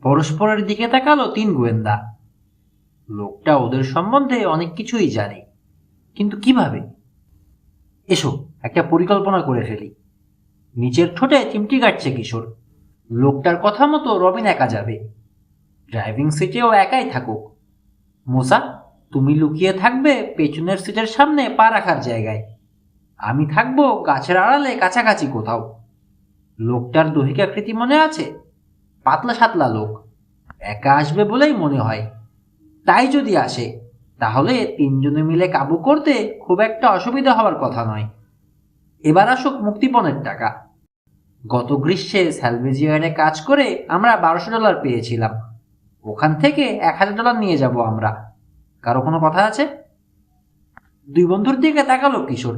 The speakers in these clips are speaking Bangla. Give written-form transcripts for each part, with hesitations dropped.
পরস্পরের দিকে তাকালো তিন গোয়েন্দা। লোকটা ওদের সম্বন্ধে অনেক কিছুই জানে, কিন্তু কিভাবে? এসো, একটা পরিকল্পনা করে ফেলি। নিচের ঠোঁটে চিমটি কাটছে কিশোর। লোকটার কথা মতো রবিন একা যাবে, ড্রাইভিং সিটেও একাই থাকুক। মুসা, তুমি লুকিয়ে থাকবে পেছনের সিটের সামনে পা রাখার জায়গায়। আমি থাকবো গাছের আড়ালে কাছাকাছি কোথাও। লোকটার দৈহিক আকৃতি মনে আছে? পাতলা সাতলা লোক, একা আসবে বলেই মনে হয়। তাই যদি আসে, তাহলে তিনজনে মিলে কাবু করতে খুব একটা অসুবিধা হওয়ার কথা নয়। এবার আসুক মুক্তিপণের টাকা। গত গ্রীষ্মে স্যালভেজিয়ারে কাজ করে আমরা $1200 পেয়েছিলাম। ওখান থেকে $1000 নিয়ে যাব আমরা। কারো কোনো কথা আছে? দুই বন্ধুর দিকে তাকালো কিশোর।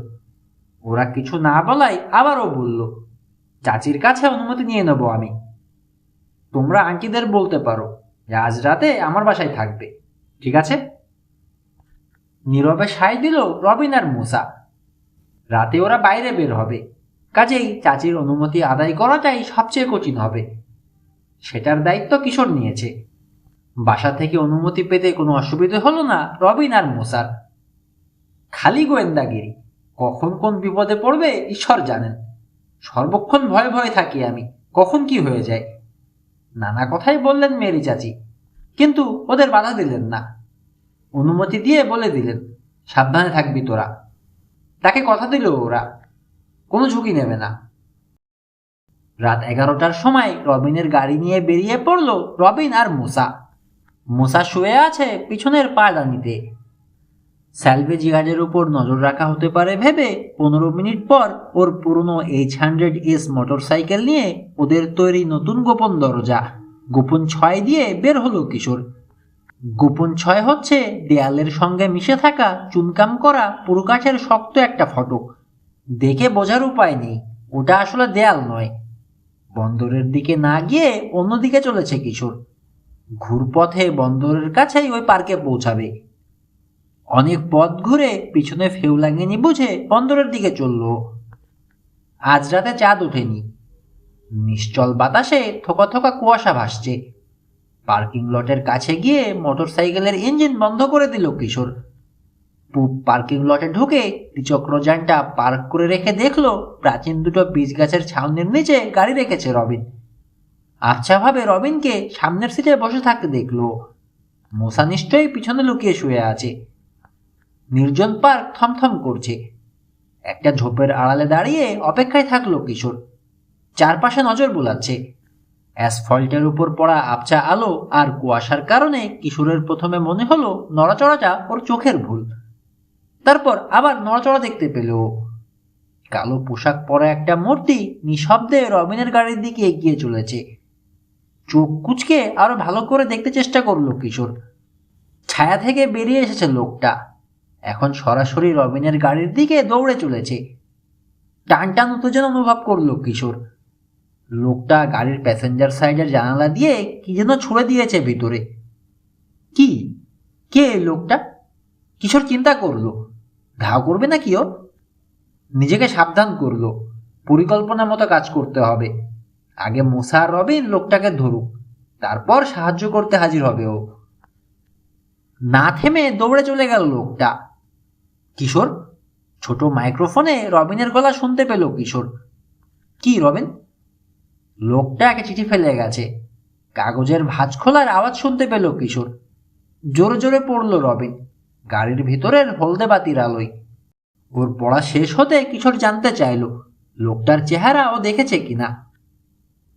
ওরা কিছু না বলাই আবারও বলল, চাচির কাছে অনুমতি নিয়ে নেব আমি। তোমরা আন্টিদের বলতে পারো যে আজ রাতে আমার বাসায় থাকবে, ঠিক আছে? নীরবে সায় দিল রবিন আর মুসা। রাতে ওরা বাইরে বের হবে, কাজেই চাচির অনুমতি আদায় করাটাই সবচেয়ে কঠিন হবে। সেটার দায়িত্ব কিশোর নিয়েছে। বাসা থেকে অনুমতি পেতে কোনো অসুবিধে হলো না রবিন আর মুসার। খালি গোয়েন্দাগিরি, কখন কোন বিপদে পড়বে ঈশ্বর জানেন। সর্বক্ষণ ভয়ে ভয়ে থাকি আমি, কখন কি হয়ে যায়। নানা কথাই বললেন মেরি চাচি, কিন্তু ওদের বাধা দিলেন না। অনুমতি দিয়ে বলে দিলেন, সাবধানে থাকবি তোরা। তাকে কথা দিল ওরা কোনো ঝুঁকি নেবে না। রাত 11টার সময় রবিনের গাড়ি নিয়ে বেরিয়ে পড়ল রবিন আর মুসা। মুসা শুয়ে আছে পিছনের পায়দানিতে। স্যালভেজিয়ার্ডের উপর নজর রাখা হতে পারে ভেবে 15 মিনিট পর ওর পুরনো H100S মোটরসাইকেল নিয়ে ওদের তৈরি নতুন গোপন দরজা গোপন 6 দিয়ে বের হলো কিশোর। গোপন 6 হচ্ছে দেয়ালের সঙ্গে মিশে থাকা চুনকাম করা পুরো কাঠের শক্ত একটা ফটক। দেখে বোঝার উপায় নেই ওটা আসলে দেয়াল নয়। বন্দরের দিকে না গিয়ে অন্যদিকে চলেছে কিশোর। ঘুরপথে বন্দরের কাছেই ওই পার্কে পৌঁছাবে। অনেক পথ ঘুরে পিছনে ফেউলাঙ্গিনি বুঝে বন্দরের দিকে চলল। আজ রাতে চাঁদ ওঠেনি। নিশ্চল বাতাসে থোকা থোকা কুয়াশা ভাসছে। পার্কিং লটের কাছে গিয়ে মোটরসাইকেলের ইঞ্জিন বন্ধ করে দিল কিশোর। পূব পার্কিং লটে ঢুকে দ্বিচক্রযানটা পার্ক করে রেখে দেখলো প্রাচীন দুটো বীজ গাছের ছাউনির নিচে গাড়ি রেখেছে রবিন। আচ্ছা ভাবে রবিনকে সামনের সিটে বসে থাকতে দেখলো। মোসা নিশ্চয়ই পিছনে লুকিয়ে শুয়ে আছে। নির্জন পার্ক থমথম করছে। একটা ঝোপের আড়ালে দাঁড়িয়ে অপেক্ষায় থাকলো কিশোর। চারপাশে নজর বুলাচ্ছে। অ্যাসফল্টের উপর পড়া আবছা আলো আর কুয়াশার কারণে কিশোরের প্রথমে মনে হলো নড়াচড়াটা ওর চোখের ভুল। তারপর আবার নড়াচড়া দেখতে পেল। কালো পোশাক পরা একটা মূর্তি নিঃশব্দে রবিনের গাড়ির দিকে এগিয়ে চলেছে। চোখ কুচকে আরো ভালো করে দেখতে চেষ্টা করলো কিশোর। ছায়া থেকে বেরিয়ে এসেছে লোকটা। এখন সরাসরি রবিনের গাড়ির দিকে দৌড়ে চলেছে। টান টান উত্তেজনা অনুভব করলো কিশোর। লোকটা গাড়ির প্যাসেঞ্জার সাইডের জানালা দিয়ে কি যেন ছুড়ে দিয়েছে ভিতরে। কি? কে লোকটা? কিশোর চিন্তা করলো, ঘাও করবে না কি ও? নিজেকে সাবধান করলো, পরিকল্পনা মতো কাজ করতে হবে। আগে মুসা আর রবিন লোকটাকে ধরুক, তারপর সাহায্য করতে হাজির হবে ও। না থেমে দৌড়ে চলে গেল লোকটা। কিশোর ছোট মাইক্রোফোনে রবিনের গলা শুনতে পেল কিশোর। কি রবিন? লোকটা একটা চিঠি ফেলে গেছে। কাগজের ভাঁজ খোলার আওয়াজ শুনতে পেল কিশোর। জোরে জোরে পড়ল রবিন গাড়ির ভিতরের হলদে বাতির আলোয়। ওর পড়া শেষ হতে কিশোর জানতে চাইল লোকটার চেহারা ও দেখেছে কিনা।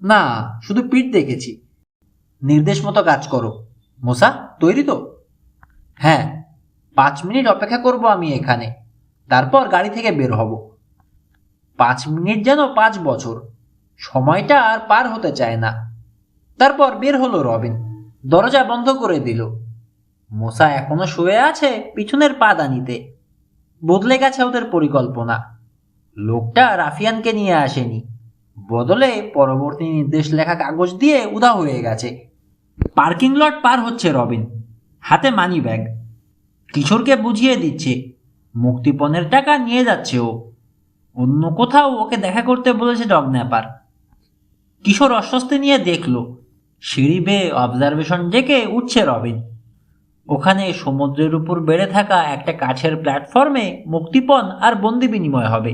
না, শুধু পিঠ দেখেছি। নির্দেশ মতো কাজ করো। মোসা, তৈরি তো? হ্যাঁ, 5 মিনিট অপেক্ষা করব আমি এখানে, তারপর গাড়ি থেকে বের হব। 5 মিনিট যেন 5 বছর, সময়টা আর পার হতে চায় না। তারপর বের হলো রবিন, দরজা বন্ধ করে দিল। মোসা এখনো শুয়ে আছে পিছনের পাদানিতে। বদলে গেছে ওদের পরিকল্পনা। লোকটা রাফিয়ানকে নিয়ে আসেনি, বদলে পরবর্তী নির্দেশ লেখা কাগজ দিয়ে উধাও হয়ে গেছে। পার্কিং লট পার হচ্ছে রবিন, হাতে মানি ব্যাগ। কিশোরকে বুঝিয়ে দিচ্ছে মুক্তিপণের টাকা নিয়ে যাচ্ছে ও। অন্য কোথাও ওকে দেখা করতে বলেছে ডগন্যাপার। কিশোর অস্বস্তি নিয়ে দেখল সিঁড়ি বেয়ে অবজারভেশন ডেকে উঠছে রবিন। ওখানে সমুদ্রের উপর বেড়ে থাকা একটা কাঠের প্ল্যাটফর্মে মুক্তিপণ আর বন্দি বিনিময় হবে।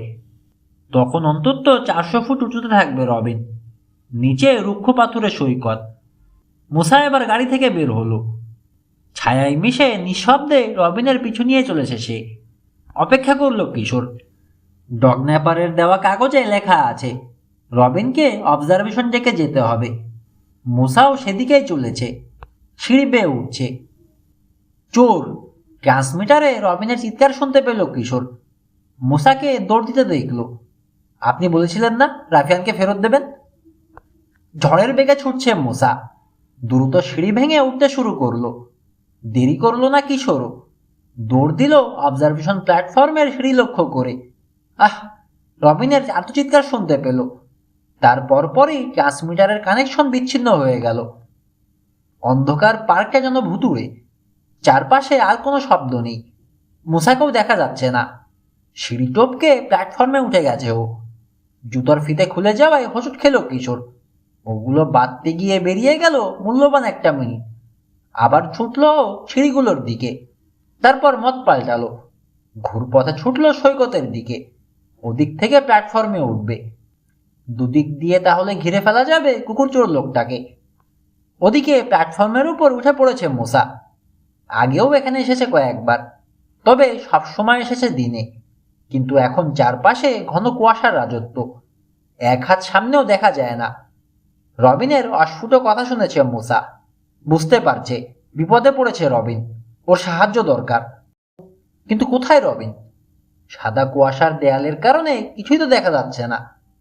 তখন অন্তত 400 ফুট উঁচুতে থাকবে রবিন। নিচে রুক্ষ পাথরের সৈকত। মুসা এবার গাড়ি থেকে বের হলো। ছায়ায় মিশে নিঃশব্দে রবিনের পিছু নিয়ে চলেছে সে। অপেক্ষা করল কিশোর। ডগন্যাপারের দেওয়া কাগজে লেখা আছে রবিনকে অবজারভেশন ডেকে যেতে হবে। মুসাও সেদিকেই চলেছে। সিঁড়ি বেয়ে উঠছে। চোর! ট্রান্সমিটারে রবিনের চিৎকার শুনতে পেল কিশোর। মুসাকে দৌড় দিতে দেখল। আপনি বলেছিলেন না রাফিয়ানকে ফেরত দেবেন? ঝড়ের বেগে ছুটছে মুসা। দ্রুত সিঁড়ি ভেঙে উঠতে শুরু করলো। দেরি করলো না কিশোরও। দৌড় দিল অবজারভেশন প্ল্যাটফর্মের সিঁড়ি লক্ষ্য করে। আহ! রবিনের আর্তচিৎকার শুনতে পেল। তারপর পরই ট্রান্সমিটারের কানেকশন বিচ্ছিন্ন হয়ে গেল। অন্ধকার পার্কটা যেন ভুতুড়ে। চারপাশে আর কোনো শব্দ নেই। মুসাকেও দেখা যাচ্ছে না। সিঁড়ি টপকে প্ল্যাটফর্মে উঠে গেছে ও। জুতোর ফিতে খুলে যাওয়ায় হোঁচট খেল কিশোর। ওগুলো বাঁধতে গিয়ে বেরিয়ে গেল মূল্যবান 1 মিনিট। আবার ছুটল সিঁড়িগুলোর দিকে। তারপর মত পাল্টালো। ঘুরপথে ছুটল সৈকতের দিকে। ওদিক থেকে প্ল্যাটফর্মে উঠবে। দুদিক দিয়ে তাহলে ঘিরে ফেলা যাবে কুকুরচোর লোকটাকে। ওদিকে প্ল্যাটফর্মের উপর উঠে পড়েছে মুসা। আগেও এখানে এসেছে কয়েকবার, তবে সবসময় এসেছে দিনে। কিন্তু এখন চারপাশে ঘন কুয়াশার রাজত্ব। 1 হাত সামনেও দেখা যায় না। রবিনের অস্ফুট কথা শুনেছে মুসা। বুঝতে পারছে বিপদে পড়েছে রবিন। ওর সাহায্য দরকার। কিন্তু কোথায় রবিন? সাদা কুয়াশার দেয়ালের কারণে কিছুই তো দেখা যাচ্ছে না।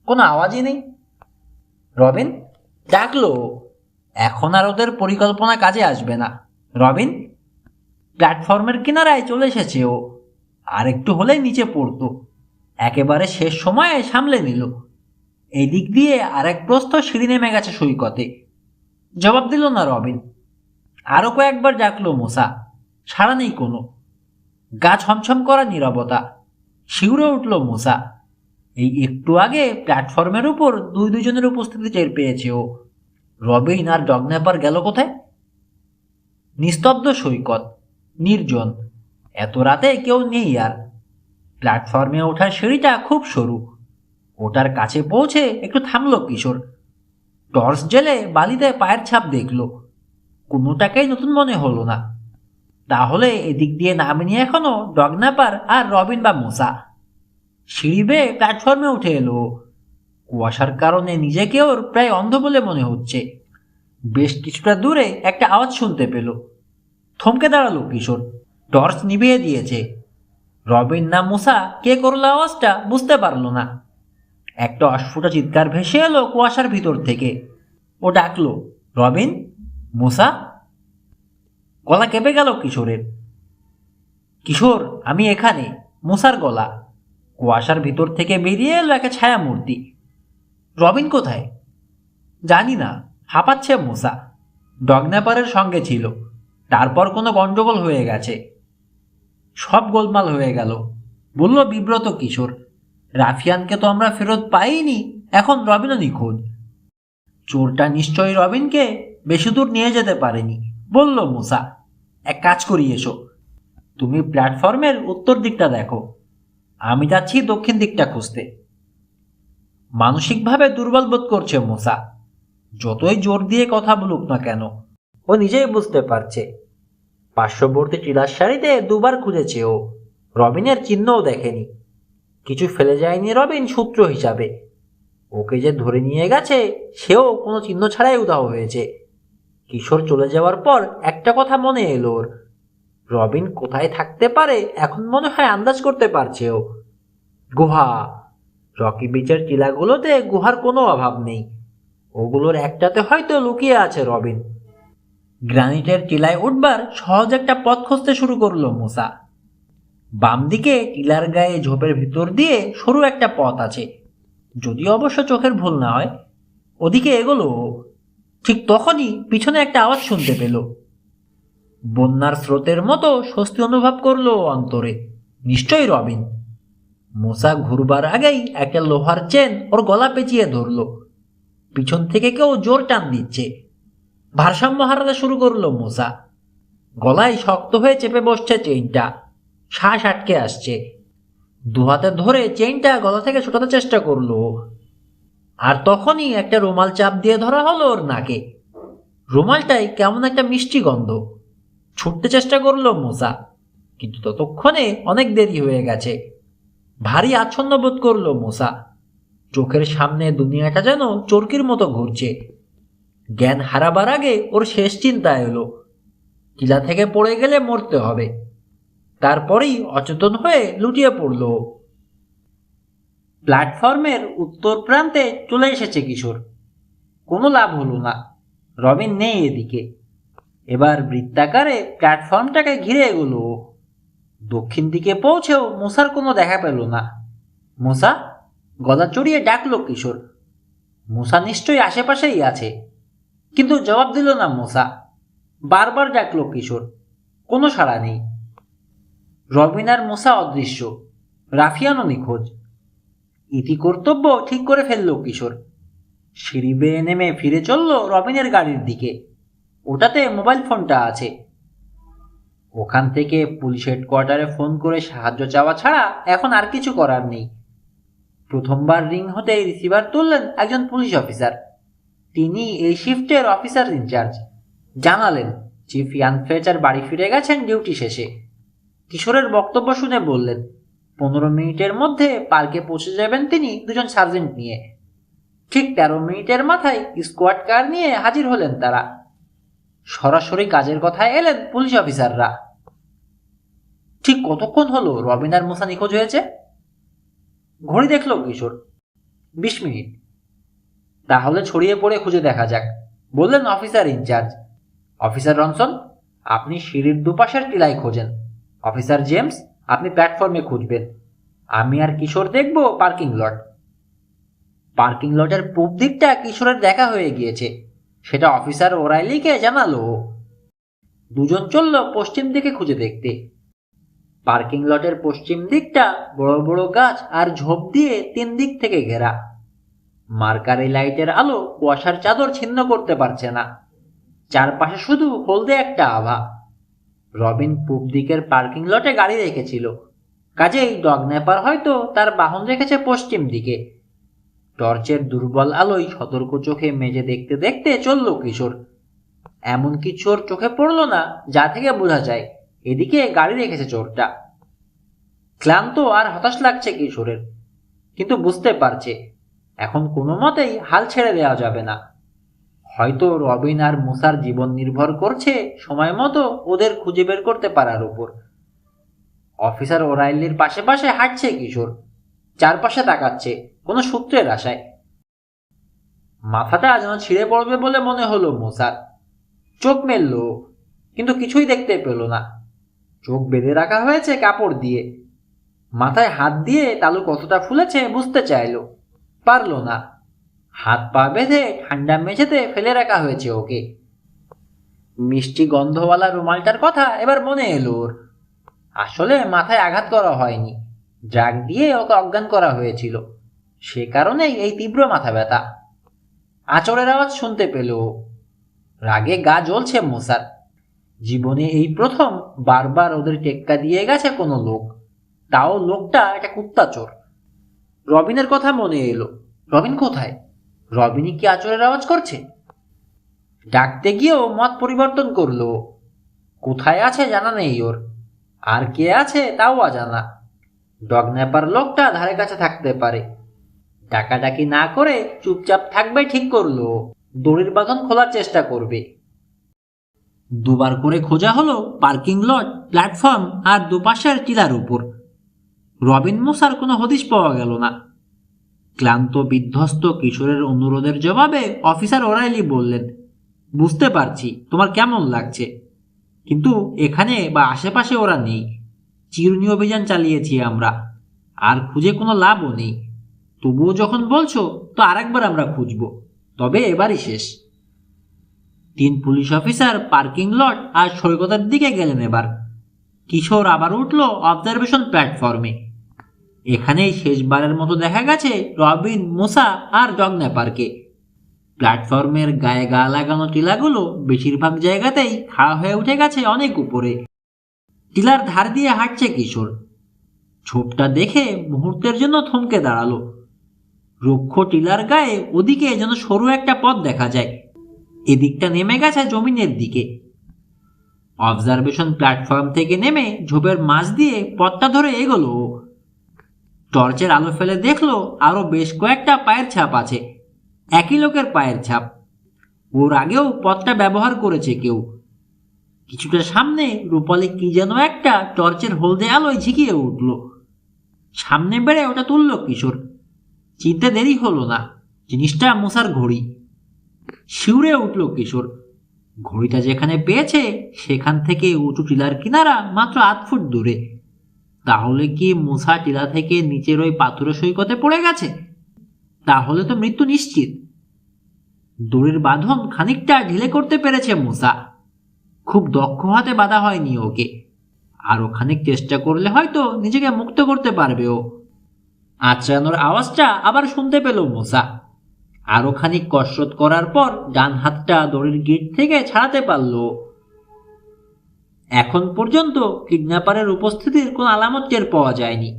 কোনো আওয়াজই নেই। রবিন! ডাকলো। এখন আর ওদের পরিকল্পনা কাজে আসবে না। রবিন! প্ল্যাটফর্মের কিনারায় চলে এসেছে ও। আর একটু হলেই নিচে পড়তো। একেবারে শেষ সময়ে সামলে নিল। এই দিক দিয়ে আরেক প্রস্থ সিঁড়ি নেমে গেছে সৈকতে। জবাব দিল না রবিন। আরো কয়েকবার ডাকলো মুসা। সাড়া নেই কোনো। গা ছমছম করা নীরবতা। শিউরে উঠল মুসা। এই একটু আগে প্ল্যাটফর্মের উপর দুজনের উপস্থিতি টের পেয়েছে ও। রবিন আর ডগন্যাপার গেল কোথায়? নিস্তব্ধ সৈকত, নির্জন। এত রাতে কেউ নেই আর। প্ল্যাটফর্মে ওঠার সিঁড়িটা খুব সরু। ওটার কাছে পৌঁছে একটু থামল কিশোর। টর্চ জেলে বালিতে পায়ের ছাপ দেখল। কোনোটাকেই নতুন মনে হলো না। তাহলে এদিক দিয়ে নামেনি এখনো ডগন্যাপার আর রবিন বা মুসা। সিঁড়ি বেয়ে প্ল্যাটফর্মে উঠে এলো। কুয়াশার কারণে নিজেকে ওর প্রায় অন্ধ বলে মনে হচ্ছে। বেশ কিছুটা দূরে একটা আওয়াজ শুনতে পেল। থমকে দাঁড়ালো কিশোর। টর্চ নিভিয়ে দিয়েছে। রবিন না মুসা কে করলো আওয়াজটা বুঝতে পারল না। একটা অস্ফুট চিৎকার ভেসে এলো কুয়াশার ভিতর থেকে। ও ডাকলো, রবিন? মুসা? গলা কেঁপে গেল কিশোরের। কিশোর, আমি এখানে। মুসার গলা। কুয়াশার ভিতর থেকে বেরিয়ে এলো একটা ছায়া মূর্তি। রবিন কোথায়? জানি না, হাঁপাচ্ছে মুসা। ডগন্যাপারের সঙ্গে ছিল। তারপর কোনো গন্ডগোল হয়ে গেছে। সব গোলমাল হয়ে গেল, বলল বিব্রত কিশোর। রাফিয়ানকে তো আমরা ফেরত পাইনি, এখন রবিনও নিখোঁজ। চোরটা নিশ্চয়ই রবিনকে বেশি দূর নিয়ে যেতে পারেনি, বলল মুসা। এক কাজ করি, এসো। তুমি প্ল্যাটফর্মের উত্তর দিকটা দেখো, আমি যাচ্ছি দক্ষিণ দিকটা খুঁজতে। মানসিকভাবে দুর্বল বোধ করছে মুসা। যতই জোর দিয়ে কথা বলুক না কেন, ও নিজেই বুঝতে পারছে। পার্শ্ববর্তী টিলার সারিতে 2 বার খুঁজেছে ও। রবিনের চিহ্নও দেখেনি। কিছু ফেলে যায়নি রবিন সূত্র হিসাবে। ওকে যে ধরে নিয়ে গেছে সেও কোনো চিহ্ন ছাড়াই উধাও হয়েছে। কিশোর চলে যাওয়ার পর একটা কথা মনে এলো ওর। রবিন কোথায় থাকতে পারে এখন মনে হয় আন্দাজ করতে পারছে ও। গুহা। রকি বিচের টিলাগুলোতে গুহার কোনো অভাব নেই। ওগুলোর একটাতে হয়তো লুকিয়ে আছে রবিন। গ্রানিটের টিলায় উঠবার সহজ একটা পথ খুঁজতে শুরু করলো মুসা। বাম দিকে টিলার গায়ে ঝোপের ভিতর দিয়ে সরু একটা পথ আছে, যদি অবশ্য চোখের ভুল না হয়। ওদিকে এগোলো। ঠিক তখনই পিছনে একটা আওয়াজ শুনতে পেল। বন্যার স্রোতের মতো স্বস্তি অনুভব করলো অন্তরে। নিশ্চয়ই রবিন। মুসা ঘুরবার আগেই একটা লোহার চেন ওর গলা পেঁচিয়ে ধরল। পিছন থেকে কেউ জোর টান দিচ্ছে। ভারসাম্য হারাতে শুরু করলো মুসা। গলায় শক্ত হয়ে চেপে বসছে চেইনটা, শ্বাস আটকে আসছে। দু হাতে ধরে চেইনটা গলা থেকে ছোটাতে চেষ্টা করলো, আর তখনই একটা রুমাল চাপ দিয়ে ধরা হলো ওর নাকে। রুমালটাই কেমন একটা মিষ্টি গন্ধ। ছুটতে চেষ্টা করলো মুসা, কিন্তু ততক্ষণে অনেক দেরি হয়ে গেছে। ভারী আচ্ছন্ন বোধ করলো মুসা। চোখের সামনে দুনিয়াটা যেন চরকির মতো ঘুরছে। জ্ঞান হারাবার আগে ওর শেষ চিন্তা এলো, টিলা থেকে পড়ে গেলে মরতে হবে। তারপরেই অচেতন হয়ে লুটিয়ে পড়ল। প্ল্যাটফর্মের উত্তর প্রান্তে চলে এসেছে কিশোর। কোনো লাভ হলো না, রবিন নেই এদিকে। এবার বৃত্তাকারে প্ল্যাটফর্মটাকে ঘিরে এগোলো। দক্ষিণ দিকে পৌঁছেও মুসার কোনো দেখা পেল না। মুসা, গলা চড়িয়ে ডাকলো কিশোর। মুসা নিশ্চয়ই আশেপাশেই আছে, কিন্তু জবাব দিল না মুসা। বারবার ডাকলো কিশোর, কোনো সাড়া নেই। রবিন আর মুসা অদৃশ্য, রাফিয়ানও নিখোঁজ। ইতি কর্তব্য ঠিক করে ফেলল কিশোর। সিঁড়ি বেয়ে নেমে ফিরে চলল রবিনের গাড়ির দিকে। ওটাতে মোবাইল ফোনটা আছে। ওখান থেকে পুলিশ হেডকোয়ার্টারে ফোন করে সাহায্য চাওয়া ছাড়া এখন আর কিছু করার নেই। প্রথমবার রিং হতেই রিসিভার তুললেন একজন পুলিশ অফিসার। তিনি এই শিফটের অফিসার ইনচার্জ। জানালেন চিফ ইয়ান ফ্লেচার বাড়ি ফিরে গেছেন ডিউটি শেষে। কিশোরের বক্তব্য শুনে বললেন 15 মিনিটের মধ্যে পার্কে পৌঁছে যাবেন তিনি দুজন সার্জেন্ট নিয়ে। ঠিক 13 মিনিটের মাথায় স্কোয়াড কার নিয়ে হাজির হলেন তারা। সরাসরি কাজের কথায় এলেন পুলিশ অফিসাররা। ঠিক কতক্ষণ হলো রবিন আর মুসা নিখোঁজ হয়েছে? ঘড়ি দেখল কিশোর, 20 মিনিট। তাহলে ছড়িয়ে পড়ে খুঁজে দেখা যাক, বললেন অফিসার ইনচার্জ। অফিসার রনসন, আপনি সিঁড়ির দুপাশের টিলায় খোঁজেন। অফিসার জেমস, আপনি প্ল্যাটফর্মে খুঁজবেন। আমি আর কিশোর দেখব পার্কিং লট। পার্কিং লটের পূব দিকটা কিশোরের দেখা হয়ে গিয়েছে, সেটা অফিসার ওরাইলিকে জানালো। দুজন চলল পশ্চিম দিকে খুঁজে দেখতে। পার্কিং লটের পশ্চিম দিকটা বড় বড় গাছ আর ঝোপ দিয়ে 3 দিক থেকে ঘেরা। মার্কারি লাইটের আলো কুয়াশার চাদর ছিন্ন করতে পারছে না। চারপাশে শুধু হলদে একটা আভা। রবিন পূব দিকের পার্কিং লটে গাড়ি রেখেছিল, কাজেই ডগ নেপার হয়তো তার বাহন রেখেছে পশ্চিম দিকে। টর্চের দুর্বল আলোয় সতর্ক চোখে মেজে দেখতে দেখতে চলল কিশোর। এমন কি চোর চোখে পড়ল না যা থেকে বোঝা যায় এদিকে গাড়ি রেখেছে চোরটা। ক্লান্ত আর হতাশ লাগছে কিশোরের, কিন্তু বুঝতে পারছে এখন কোনো মতেই হাল ছেড়ে দেওয়া যাবে না। হয়তো রবিন আর মুসার জীবন নির্ভর করছে সময় মতো ওদের খুঁজে বের করতে পারার উপর। অফিসার ওরাইলির পাশে পাশে হাঁটছে কিশোর, চারপাশে তাকাচ্ছে কোনো সূত্রের আশায়। মাথাটা যেন ছিঁড়ে পড়বে বলে মনে হলো মুসার। চোখ মেলল, কিন্তু কিছুই দেখতে পেল না। চোখ বেঁধে রাখা হয়েছে কাপড় দিয়ে। মাথায় হাত দিয়ে তালু কতটা ফুলেছে বুঝতে চাইল, পারল না। হাত পা বেঁধে ঠান্ডা মেঝেতে ফেলে রাখা হয়েছে ওকে। মিষ্টি গন্ধওয়ালা রুমালটার কথা এবার মনে এলো ওর। আসলে মাথায় আঘাত করা হয়নি, ড্রাগ দিয়ে ওকে অজ্ঞান করা হয়েছিল, সে কারণেই এই তীব্র মাথা ব্যথা। আঁচড়ের আওয়াজ শুনতে পেল। রাগে গা জ্বলছে মুসার। জীবনে এই প্রথম বারবার ওদের টেক্কা দিয়ে গেছে কোনো লোক, তাও লোকটা একটা কুত্তা চোর। রবিনের কথা মনে এলো। রবিন কোথায়? রবিনই কি আঁচড়ের আওয়াজ করছে? ডাকতে গিয়েও মত পরিবর্তন করলো। কোথায় আছে জানা নেই ওর, আর কে আছে তাও অজানা। ডগ নেপার লোকটা ধারে কাছে থাকতে পারে। ডাকাডাকি না করে চুপচাপ থাকবে ঠিক করলো। দড়ির বাঁধন খোলার চেষ্টা করবে। দুবার করে খোঁজা হলো পার্কিং লট, প্ল্যাটফর্ম আর দুপাশের টিলার উপর। রবিন মুসার কোনো হদিশ পাওয়া গেল না। ক্লান্ত বিধ্বস্ত কিশোরের অনুরোধের জবাবে অফিসার ওরাইলি বললেন, বুঝতে পারছি তোমার কেমন লাগছে, কিন্তু এখানে বা আশেপাশে ওরা নেই। চিরুনি অভিযান চালিয়েছি আমরা, আর খুঁজে কোনো লাভও নেই। তবুও যখন বলছো তো আরেকবার আমরা খুঁজব, তবে এবারই শেষ। 3 পুলিশ অফিসার পার্কিং লট আর সৈকতের দিকে গেলেন। এবার কিশোর আবার উঠল অবজারভেশন প্ল্যাটফর্মে। এখানেই শেষবারের মতো দেখা গেছে রবিন, মুসা আর ডগ নেপারকে। প্ল্যাটফর্মের গায়ে গা লাগানো টিলাগুলো বেশিরভাগ জায়গাতেই খাড়া হয়ে উঠে গেছে অনেক উপরে। টিলার ধার দিয়ে হাঁটছে কিশোর। ঝোপটা দেখে মুহূর্তের জন্য থমকে দাঁড়ালো। রুক্ষ টিলার গায়ে ওদিকে যেন সরু একটা পথ দেখা যায়, এদিকটা নেমে গেছে জমিনের দিকে। অবজারভেশন প্ল্যাটফর্ম থেকে নেমে ঝোপের মাঝ দিয়ে পথটা ধরে এগোলো। টর্চের আলো ফেলে দেখলো আরো বেশ কয়েকটা পায়ের ছাপ আছে, একই লোকের পায়ের ছাপ। ওর আগেও পথটা ব্যবহার করেছে কেউ। কিছুটা সামনে রূপালি কি যেন একটা টর্চের হলদে আলোয় ঝিকিয়ে উঠল। সামনে বেড়ে ওটা তুলল কিশোর। চিনতে দেরি হলো না, জিনিসটা মশার ঘড়ি। শিউরে উঠল কিশোর। ঘড়িটা যেখানে পেয়েছে সেখান থেকে উঁচু টিলার কিনারা মাত্র 8 ফুট দূরে। তাহলে কি মুসা টিলা থেকে নিচের ওই পাথরের সৈকতে পড়ে গেছে? তাহলে তো মৃত্যু নিশ্চিত। দড়ির বাঁধন খানিকটা ঢিলে করতে পেরেছে মুসা। খুব দক্ষ হাতে বাঁধা হয়নি ওকে। আরো খানিক চেষ্টা করলে হয়তো নিজেকে মুক্ত করতে পারবে ও। আঁচড়ানোর আওয়াজটা আবার শুনতে পেল মুসা। আরো খানিক কসরত করার পর ডান হাতটা দড়ির গিট থেকে ছাড়াতে পারল। এখন পর্যন্ত কিডন্যাপারের উপস্থিতির কোনো আলামত টের পাওয়া যায়নি।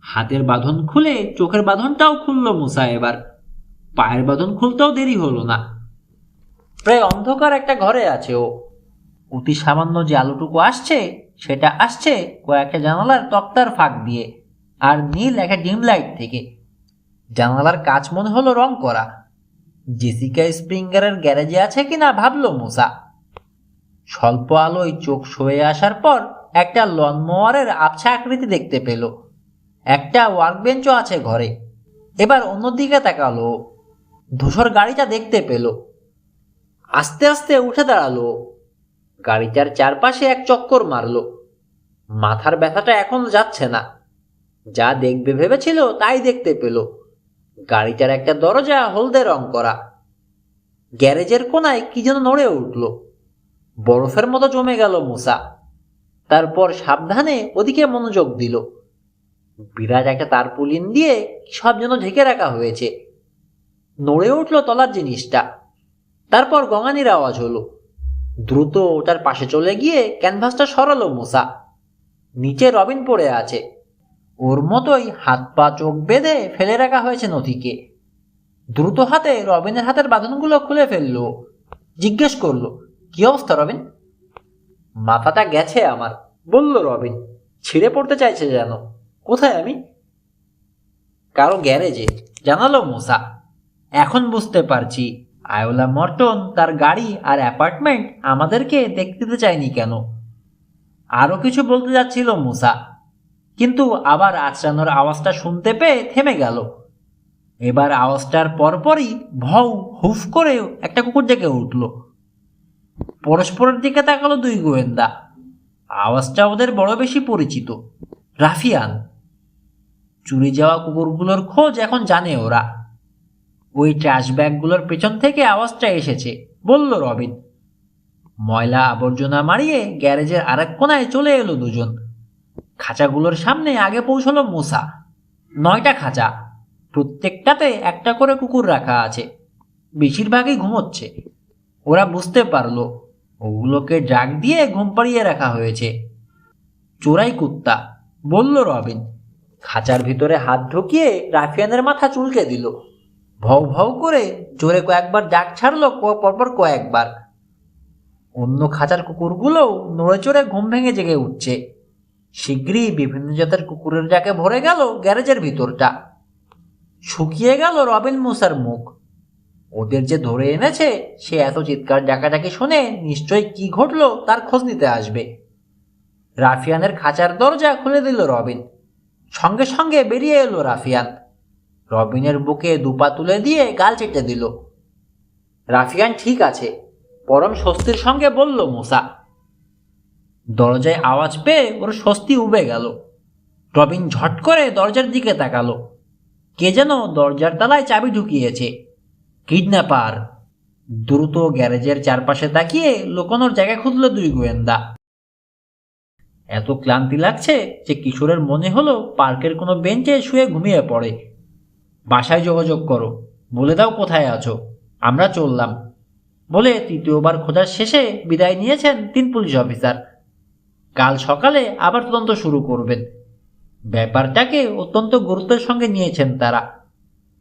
হাতের বাঁধন খুলে চোখের বাঁধনটাও খুলল মুসা। এবার পায়ের বাঁধন খুলতেও দেরি হলো না। প্রায় অন্ধকার একটা ঘরে আছে ও। অতি সামান্য যে আলোটুকু আসছে সেটা আসছে কয়েকটা জানালার তক্তার ফাঁক দিয়ে আর নীল একটা ডিম লাইট থেকে। জানালার কাচ মনে হলো রং করা। জেসিকা স্প্রিঙ্গারের গ্যারেজে আছে কিনা ভাবলো মুসা। স্বল্প আলোয় চোখ সয়ে আসার পর একটা লনমোয়ারের আবছা আকৃতি দেখতে পেল। একটা ওয়ার্কবেঞ্চও আছে ঘরে। এবার অন্যদিকে তাকালো। ধূসর গাড়িটা দেখতে পেল। আস্তে আস্তে উঠে দাঁড়ালো। গাড়িটার চারপাশে এক চক্কর মারলো। মাথার ব্যথাটা এখন যাচ্ছে না। যা দেখবে ভেবেছিল তাই দেখতে পেল। গাড়িটার একটা দরজা হলদে রং করা। গ্যারেজের কোনায় কি যেন নড়ে উঠল। বরফের মতো জমে গেল মুসা। তারপর সাবধানে ওদিকে মনোযোগ দিল। বিরাট একটা তারপুলিন দিয়ে সব যেন ঢেকে রাখা হয়েছে। নড়ে উঠল তলার জিনিসটা। তারপর গঙানির আওয়াজ হলো। দ্রুত ওটার পাশে চলে গিয়ে ক্যানভাসটা সরালো মুসা। নিচে রবিন পড়ে আছে। ওর মতোই হাত পা চোখ বেঁধে ফেলে রাখা হয়েছে নথিকে। দ্রুত হাতে রবিনের হাতের বাঁধনগুলো খুলে ফেললো। জিজ্ঞেস করলো, কি অবস্থা রবিন? মাথাটা গেছে আমার, বলল রবিন। ছিঁড়ে পড়তে চাইছে যেন। কোথায় আমি? কারো গ্যারেজে, জানালো মুসা। এখন বুঝতে পারছি আয়োলা মর্টন তার গাড়ি আর অ্যাপার্টমেন্ট আমাদেরকে দেখতে দিতে চায়নি কেন। আরো কিছু বলতে যাচ্ছিল মুসা, কিন্তু আবার আচড়ানোর আওয়াজটা শুনতে পেয়ে থেমে গেল। এবার আওয়াজটার পরপরই ভৌ হুফ করে একটা কুকুর ডেকে উঠল। পরস্পরের দিকে তাকালো দুই গোয়েন্দা। আওয়াজটা ওদের বড় বেশি পরিচিত। রাফিয়ান। চুরি যাওয়া কুকুরগুলোর খোঁজ এখন জানে ওরা। ওই ট্র্যাশ ব্যাগগুলোর পেছন থেকে আওয়াজটা এসেছে, বলল রবিন। ময়লা আবর্জনা মারিয়ে গ্যারেজের আরেক কোনায় চলে এলো দুজন। খাঁচাগুলোর সামনে আগে পৌঁছলো মুসা। 9টা খাঁচা, প্রত্যেকটাতে একটা করে কুকুর রাখা আছে। বেশিরভাগই ঘুমোচ্ছে। ওরা বুঝতে পারলো ওগুলোকে ড্রাগ দিয়ে ঘুম পাড়িয়ে রাখা হয়েছে। চোরাই কুত্তা, বলল রবিন। খাঁচার ভিতরে হাত ঢুকিয়ে রাফিয়ানের মাথা চুলকে দিল। ভৌ ভৌ করে জোরে কয়েকবার ডাক ছাড়লো, পরপর কয়েকবার। অন্য খাঁচার কুকুরগুলোও নড়ে চড়ে ঘুম ভেঙে জেগে উঠছে। শীঘ্রই বিভিন্ন জাতের কুকুরের ডাকে ভরে গেল গ্যারেজের ভিতরটা। শুকিয়ে গেল রবিন মুসার মুখ। ওদের যে ধরে এনেছে সে এত চিৎকার ডাকাডাকি শুনে নিশ্চয়ই কি ঘটলো তার খোঁজ নিতে আসবে। রাফিয়ানের খাঁচার দরজা খুলে দিল রবিন। সঙ্গে সঙ্গে বেরিয়ে এলো রাফিয়ান। রবিনের বুকে দুপা তুলে দিয়ে গাল চেটে দিল। রাফিয়ান ঠিক আছে, পরম স্বস্তির সঙ্গে বলল মুসা। দরজায় আওয়াজ পেয়ে ওর স্বস্তি উবে গেল। রবিন ঝট করে দরজার দিকে তাকালো। কে যেন দরজার তলায় চাবি ঢুকিয়েছে। কিডন্যাপার। দ্রুত গ্যারেজের চারপাশে তাকিয়ে লুকোনোর জায়গা খুঁজল দুই গোয়েন্দা। এত ক্লান্তি লাগছে যে কিশোরের মনে হলো পার্কের কোনো বেঞ্চে শুয়ে ঘুমিয়ে পড়ে। বাসায় যোগাযোগ করো, বলে দাও কোথায় আছো। আমরা চললাম বলে তৃতীয়বার খোঁজার শেষে বিদায় নিয়েছেন 3 পুলিশ অফিসার। কাল সকালে আবার তদন্ত শুরু করবেন। ব্যাপারটাকে অত্যন্ত গুরুত্বের সঙ্গে নিয়েছেন তারা,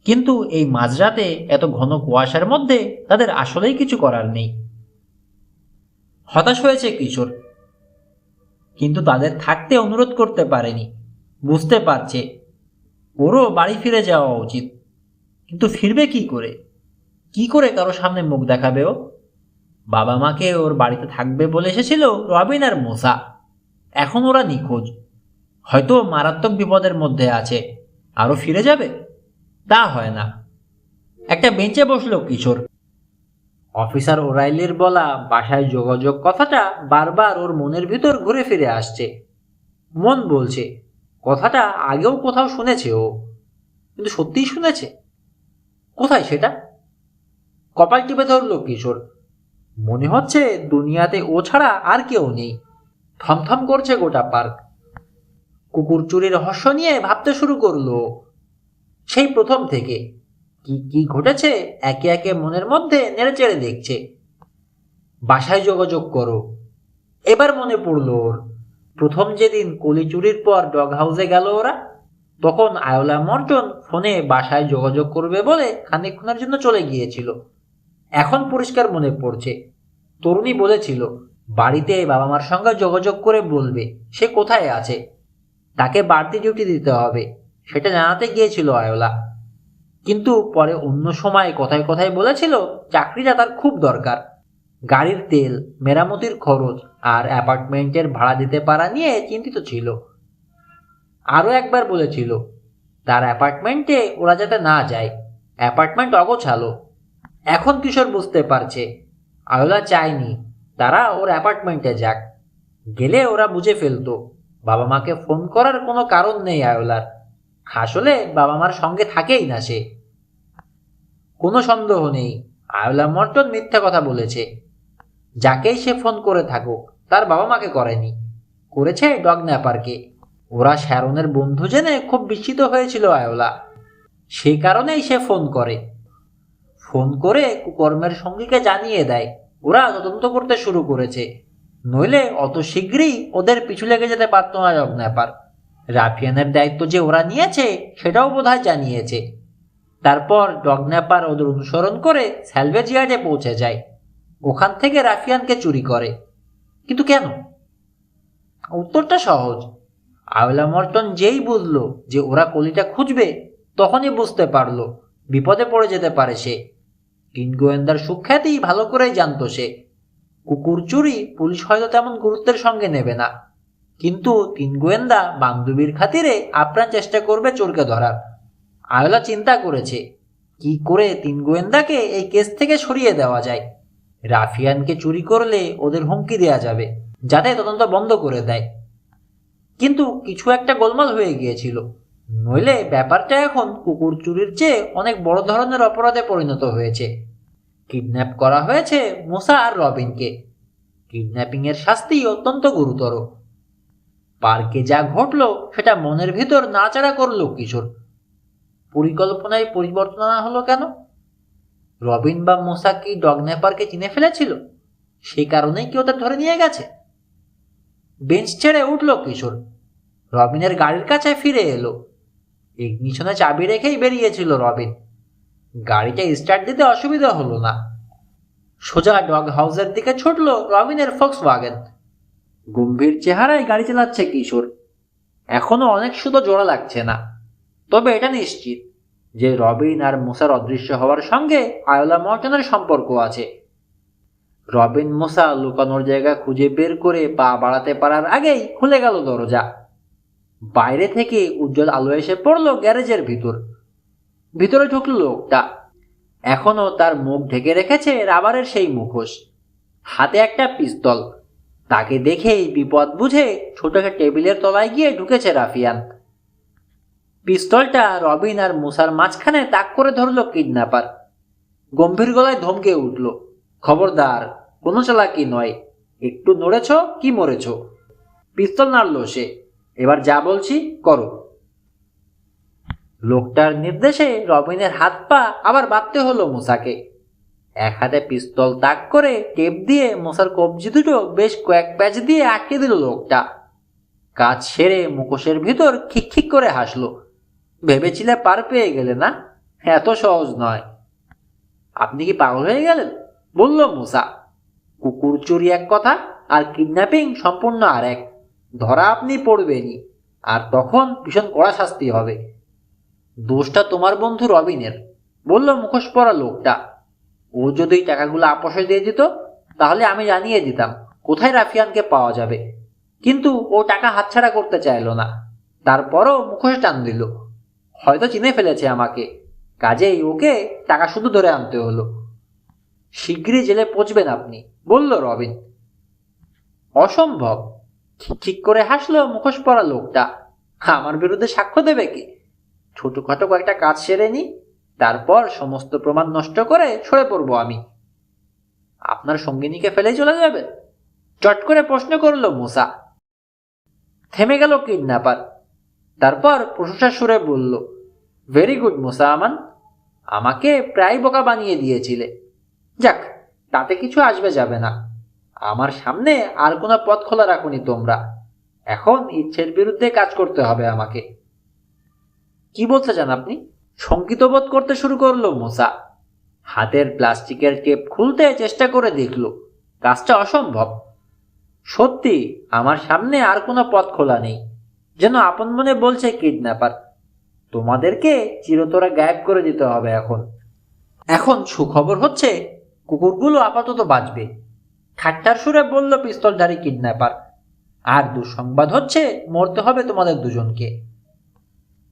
কিন্তু এই মাঝরাতে এত ঘন কুয়াশার মধ্যে তাদের আসলেই কিছু করার নেই। হতাশ হয়েছে কিশোর, কিন্তু তাদের থাকতে অনুরোধ করতে পারেনি। বুঝতে পারছে ওরও বাড়ি ফিরে যাওয়া উচিত, কিন্তু ফিরবে কি করে? কি করে কারো সামনে মুখ দেখাবে ও? বাবা মাকে ওর বাড়িতে থাকবে বলে এসেছিল রবিন আর মোসা, এখন ওরা নিখোঁজ, হয়তো মারাত্মক বিপদের মধ্যে আছে। আরও ফিরে যাবে? তা হয় না। একটা বেঞ্চে বসলো কিশোর। অফিসার ওরাইলির বলা বাসায় যোগাযোগ কথাটা বারবার ওর মনের ভিতর ঘুরে ফিরে আসছে। মন বলছে কথাটা আগেও কোথাও শুনেছে ও, কিন্তু সত্যিই শুনেছে? কোথায় সেটা? কপাল টিপে ধরল কিশোর। মনে হচ্ছে দুনিয়াতে ও ছাড়া আর কেউ নেই। থমথম করছে গোটা পার্ক। কুকুর চুরির রহস্য নিয়ে ভাবতে শুরু করলো। সেই প্রথম থেকে কি কি ঘটেছে একে একে মনের মধ্যে নেড়েচেড়ে দেখছে। বাসায় যোগাযোগ করো। এবার মনে পড়ল ওর প্রথম যেদিন কলি চুরির পর ডগ হাউসে গেল ওরা, তখন আয়োলা মর্টন ফোনে বাসায় যোগাযোগ করবে বলে খানিকক্ষণের জন্য চলে গিয়েছিল। এখন পরিষ্কার মনে পড়ছে তরুণী বলেছিল বাড়িতে বাবা মার সঙ্গে যোগাযোগ করে বলবে সে কোথায় আছে, তাকে বাড়তি ডিউটি দিতে হবে, সেটা জানাতে গিয়েছিল আয়োলা। কিন্তু পরে অন্য সময় কথায় কথায় বলেছিল চাকরিটা তার খুব দরকার, গাড়ির তেল, মেরামতির খরচ আর অ্যাপার্টমেন্টের ভাড়া দিতে পারা নিয়ে চিন্তিত ছিল। আরও একবার বলেছিল তার অ্যাপার্টমেন্টে ওরা যাতে না যায়, অ্যাপার্টমেন্ট অগোছালো। এখন কিশোর বুঝতে পারছে আয়োলা চায়নি তারা ওর অ্যাপার্টমেন্টে যাক। গেলে ওরা বুঝে ফেলতো বাবা মাকে ফোন করার কোনো কারণ নেই আয়োলার। আসলে বাবা মার সঙ্গে থাকেই না সে। কোনো সন্দেহ নেই আয়োলা মর্টন মিথ্যা কথা বলেছে। যাকেই সে ফোন করে থাকুক তার বাবা মাকে করেনি, করেছে ডগ ন্যাপারকে। ওরা শ্যারনের বন্ধু জেনে খুব বিস্মিত হয়েছিল আয়োলা, সেই কারণেই সে ফোন করে। ফোন করে কুকর্মের সঙ্গীকে জানিয়ে দেয় ওরা তদন্ত করতে শুরু করেছে, নইলে অত শীঘ্রই ওদের পিছু লেগে যেতে পারত না ডগ ন্যাপার। রাফিয়ানের দায়িত্ব যে ওরা নিয়েছে সেটাও বোধহয় জানিয়েছে। তারপর ডগ ন্যাপার ওদের অনুসরণ করে স্যালভেজ ইয়ার্ডে পৌঁছে যায়, ওখান থেকে রাফিয়ানকে চুরি করে। কিন্তু কেন? উত্তরটা সহজ। আয়োলা মর্টন যেই বুঝলো যে ওরা কলিটা খুঁজবে তখনই বুঝতে পারলো বিপদে পড়ে যেতে পারে সে। তিন গোয়েন্দার সুখ্যাতি ভালো করেই জানতো সে। কুকুর চুরি পুলিশ হয়তো তেমন গুরুত্বের সঙ্গে নেবে না, কিন্তু তিন গোয়েন্দা বান্ধবীর খাতিরে আপ্রাণ চেষ্টা করবে চোরকে ধরার। আয়োলা চিন্তা করেছে কি করে তিন গোয়েন্দাকে এই কেস থেকে সরিয়ে দেওয়া যায়। রাফিয়ানকে চুরি করলে ওদের হুমকি দেওয়া যাবে যাতে তদন্ত বন্ধ করে দেয়। কিন্তু কিছু একটা গোলমাল হয়ে গিয়েছিল, নইলে ব্যাপারটা এখন কুকুর চুরির চেয়ে অনেক বড় ধরনের অপরাধে পরিণত হয়েছে। কিডন্যাপ করা হয়েছে মোসা আর রবিনকে। কিডন্যাপিং এর শাস্তি অত্যন্ত গুরুতর। পার্কে যা ঘটলো সেটা মনের ভিতর নাড়াচাড়া করলো কিশোর। পরিকল্পনায় পরিবর্তন আনা হলো কেন? রবিন বা মোসা কি ডগ ন্যাপারকে চিনে ফেলেছিল? সেই কারণেই কি ওদের ধরে নিয়ে গেছে? বেঞ্চ ছেড়ে উঠল কিশোর। রবিনের গাড়ির কাছে ফিরে এলো। ইগনিশনে চাবি রেখেই বেরিয়েছিল রবিন। গাড়িটা স্টার্ট দিতে অসুবিধা হলো না। সোজা ডগ হাউসের দিকে ছুটল রবিনের ফক্সওয়াগন। গম্ভীর চেহারায় গাড়ি চালাচ্ছে কিশোর। এখনো অনেক শুধু জোড়া লাগছে না, তবে এটা নিশ্চিত যে রবিন আর মোসার অদৃশ্য হওয়ার সঙ্গে আয়োলা মর্টনের সম্পর্ক আছে। রবিন মোসা লুকানোর জায়গা খুঁজে বের করে পা বাড়াতে পারার আগেই খুলে গেল দরজা। বাইরে থেকে উজ্জ্বল আলো এসে পড়ল গ্যারেজের ভিতর। ভিতরে ঢুকল লোকটা। এখনো তার মুখ ঢেকে রেখেছে রাবারের সেই মুখোশ, হাতে একটা পিস্তল। তাকে দেখেই বিপদ বুঝে ছোট একটা টেবিলের তলায় গিয়ে ঢুকেছে রাফিয়ান। পিস্তলটা রবিন আর মুসার মাঝখানে তাক করে ধরল কিডন্যাপার। গম্ভীর গলায় ধমকে উঠল, খবরদার, কোনো চালাকি নয়, একটু নড়েছ কি মরেছ। পিস্তল নাড়ল সে। এবার যা বলছি করো। লোকটার নির্দেশে রবিনের হাত পা আবার বাঁধতে হলো মুসাকে। এক হাতে পিস্তল তাক করে টেপ দিয়ে মশার কবজি দুটো বেশ কয়েক প্যাচ দিয়ে আটকে দিল লোকটা। কাজ সেরে মুখোশের ভিতর খিকখিক করে হাসলো। ভেবেছিলে পার পেয়ে গেলে না? এত সহজ নয়। আপনি কি পাগল হয়ে গেলেন? বলল মুসা। কুকুর চুরি এক কথা, আর কিডন্যাপিং সম্পূর্ণ আর এক। ধরা আপনি পড়বেনই, আর তখন ভীষণ কড়া শাস্তি হবে। দোষটা তোমার বন্ধু রবিনের, বলল মুখোশ পরা লোকটা। ও যদি টাকাগুলো আপোষে দিয়ে দিত, তাহলে আমি জানিয়ে দিতাম কোথায় রাফিয়ানকে পাওয়া যাবে। কিন্তু ও টাকা হাতছাড়া করতে চাইল না। তারপরও মুখোশ টান দিল। হয়তো চিনে ফেলেছে আমাকে, কাজেই ওকে টাকা শুধু ধরে আনতে হলো। শীঘ্রই জেলে পৌঁছবেন আপনি, বলল রবিন। অসম্ভব, ঠিক করে হাসলো মুখোশ পরা লোকটা। আমার বিরুদ্ধে সাক্ষ্য দেবে কি? ছোটখাটো কয়েকটা কাজ সেরে নি, তারপর সমস্ত প্রমাণ নষ্ট করে সরে পড়বো আমি। আপনার সঙ্গিনীকে ফেলে চলে যাবে? চট করে প্রশ্ন করল মুসা। থেমে গেল কিডন্যাপার। তারপর প্রশংসার সুরে বলল, ভেরি গুড মুসা আমান, আমাকে প্রায় বোকা বানিয়ে দিয়েছিলে। যাক, তাতে কিছু আসবে যাবে না। আমার সামনে আর কোনো পথ খোলা রাখুনি তোমরা। এখন ইচ্ছের বিরুদ্ধে কাজ করতে হবে আমাকে। কি বলতে চান আপনি? শঙ্কিত বোধ করতে শুরু করলো মুসা। হাতের প্লাস্টিকের টেপ খুলতে চেষ্টা করে দেখল, কাজটা অসম্ভব। সত্যি আমার সামনে আর কোনো পথ খোলা নেই। যেন আপন মনে বলছে কিডন্যাপার, তোমাদেরকে চিরতরে গায়েব করে দিতে হবে এখন। এখন সুখবর হচ্ছে কুকুরগুলো আপাতত বাঁচবে, ঠাট্টার সুরে বলল পিস্তলধারী কিডন্যাপার। আর দুঃসংবাদ হচ্ছে মরতে হবে তোমাদের দুজনকে।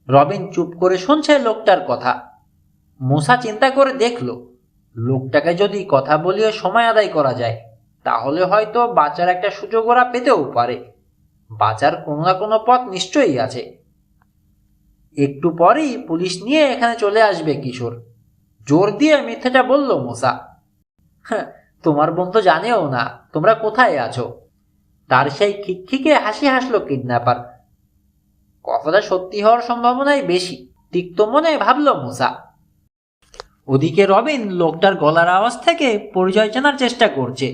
রবিন চুপ করে শুনছে লোকটার কথা। মুসা চিন্তা করে দেখল, লোকটাকে যদি কথা বলিয়ে সময় আদায় করা যায়, তাহলে হয়তো বাঁচার একটা সুযোগ ওরা পেতেও পারে। বাঁচার কোনো না কোনো পথ নিশ্চয়ই আছে। একটু পরেই পুলিশ নিয়ে এখানে চলে আসবে কিশোর, জোর দিয়ে মিথ্যাটা বলল মুসা। তোমার বোন তো জানেও না তোমরা কোথায় আছো। তার সেই খিকখিকে হাসি হাসলো কিডন্যাপার। কথাটা সত্যি হওয়ার সম্ভাবনাই বেশি, তিক্ত মনে ভাবল মুসা। ওদিকে রবিন লোকটার গলার আওয়াজ থেকে পরিচয় জানার চেষ্টা করছে।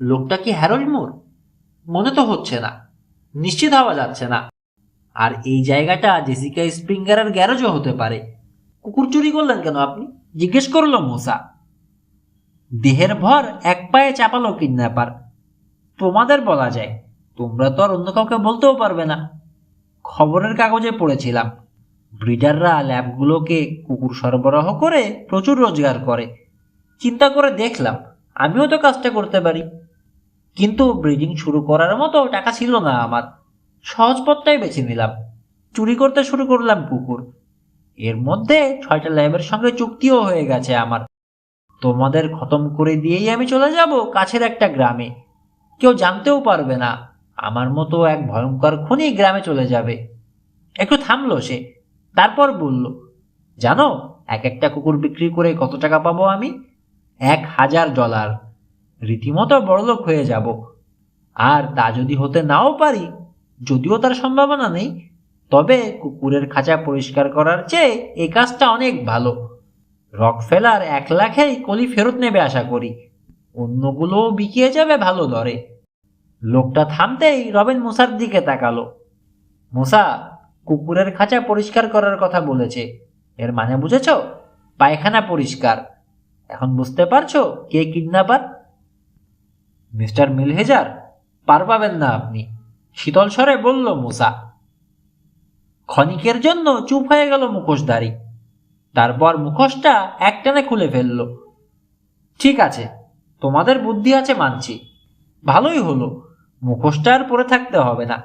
লোকটা কি হ্যারল্ড মুর? মনে তো হচ্ছে না, নিশ্চিত হওয়া যাচ্ছে না। আর এই জায়গাটা জেসিকা স্প্রিঙ্গারের গ্যারেজও হতে পারে। কুকুর চুরি করলেন কেন আপনি? জিজ্ঞেস করল মুসা। দেহের ভর এক পায়ে চাপালো কিডন্যাপার। তোমাদের বলা যায়, তোমরা তো আর অন্য কাউকে বলতেও পারবে না। খবরের কাগজে পড়েছিলাম, ব্রিডাররা ল্যাবগুলোকে কুকুর সরবরাহ করে প্রচুর রোজগার করে। চিন্তা করে দেখলাম আমিও তো কাজটা করতে পারি, কিন্তু ব্রিডিং শুরু করার মতো টাকা ছিল না আমার। সহজ পথটাই বেছে নিলাম, চুরি করতে শুরু করলাম কুকুর। এর মধ্যে 6টা ল্যাবের সঙ্গে চুক্তিও হয়ে গেছে আমার। তোমাদের খতম করে দিয়েই আমি চলে যাব কাছের একটা গ্রামে। কেউ জানতেও পারবে না, আমার মতো এক ভয়ঙ্কর খুনি গ্রামে চলে যাবে। একটু থামলো সে, তারপর বলল, জানো এক একটা কুকুর বিক্রি করে কত টাকা পাবো আমি? $1000। রীতিমতো বড়লোক হয়ে যাব। আর তা যদি হতে নাও পারি, যদিও তার সম্ভাবনা নেই, তবে কুকুরের খাঁচা পরিষ্কার করার চেয়ে এই কাজটা অনেক ভালো। রকফেলার 1 লাখেই কলি ফেরত নেবে আশা করি। অন্যগুলোও বিকিয়ে যাবে ভালো দরে। লোকটা থামতেই রবিন মুসার দিকে তাকালো। মুসা, কুকুরের খাঁচা পরিষ্কার করার কথা বলেছে, এর মানে বুঝেছ? পায়খানা পরিষ্কার। এখন বুঝতে পারছো কে কিডন্যাপার? মিস্টার মিলহেজার, পার পাবেন না আপনি, শীতল স্বরে বলল মুসা। ক্ষণিকের জন্য চুপ হয়ে গেল মুখোশধারী। তারপর মুখোশটা একটানে খুলে ফেলল। ঠিক আছে, তোমাদের বুদ্ধি আছে মানছি। ভালোই হলো, মুখোশটা আর পরে থাকতে হবে না।